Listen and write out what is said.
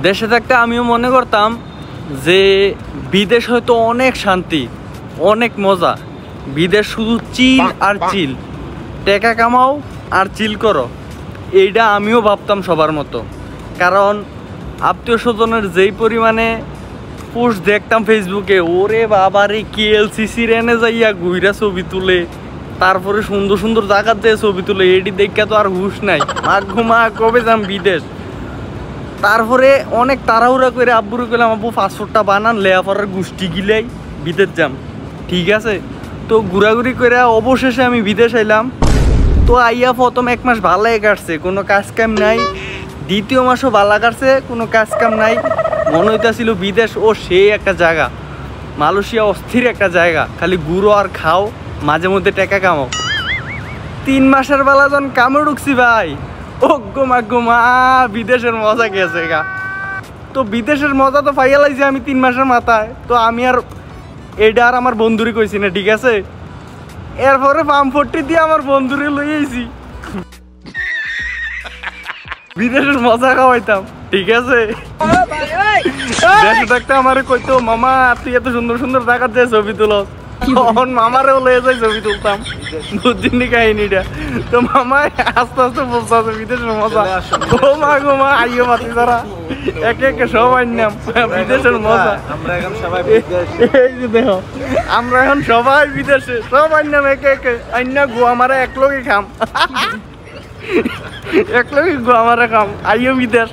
দেশে থাকতে আমিও মনে করতাম যে বিদেশ হয়তো অনেক শান্তি, অনেক মজা। বিদেশ শুধু চিল আর চিল, টাকা কামাও আর চিল করো, এইটা আমিও ভাবতাম সবার মতো। কারণ আত্মীয় স্বজনের যেই পরিমাণে পোস্ট দেখতাম ফেসবুকে, ওরে বাবারে KLCC এনে যাইয়া ঘুইরা ছবি তুলে, তারপরে সুন্দর সুন্দর জায়গা দিয়ে ছবি তুলে, এটি দেখা তো আর হুশ নাই, মা ঘুমা কবে যাম বিদেশ। তারপরে অনেক তাড়াহুড়া করে আব্বুরে কইলাম, আব্বু পাসপোর্টটা বানান, লেয়াপড়ার গোষ্ঠী গিলাই বিদেশ যাম। ঠিক আছে, তো ঘোরাঘুরি করে অবশেষে আমি বিদেশ আইলাম। তো আইয়া প্রথম 1 মাস ভালোই কাটছে, কোনো কাজ কাম নাই। দ্বিতীয় মাসও ভালো কাটছে, কোনো কাজ কাম নাই। মনে হইতাছিল বিদেশ ও সেই একটা জায়গা, মালয়েশিয়া অস্থির একটা জায়গা, খালি ঘুরো আর খাও, মাঝে মধ্যে টাকা কামাও। 3 মাসের বেলা যখন কামে ঢুকছি ভাই, ও গোমা বিদেশের মজা গেছে গা। তো বিদেশের মজা তো পাইয়া লাগছে আমি 3 মাসের মাথায়। তো আমি আর এটা আর আমার বন্ধুরই কইছি না, ঠিক আছে। এরপরে পাম্পটি দিয়ে আমার বন্ধুরে লই আইছি, বিদেশের মজা খাওয়াইতাম, ঠিক আছে। দেশে থাকতে আমারে কইতো, মামা তুই এত সুন্দর সুন্দর জায়গা দিয়ে ছবি তুলো, তখন মামারেও লয়ে যাই ছবি তুলতাম। বুঝছিনি কাহিনীটা? তো মামা আস্তে আস্তে বলতে আছে বিদেশের মজা। গোমা আইও মাতি তারা একে একে সব আইনাম বিদেশের মজা। এই যে দেখো, আমরা এখন সবাই বিদেশে, সব আইনাম একে একে আইনা গোয়া মারা এক লগে খাম, এক লগে গোয়া মারা খাম, আইও বিদেশ।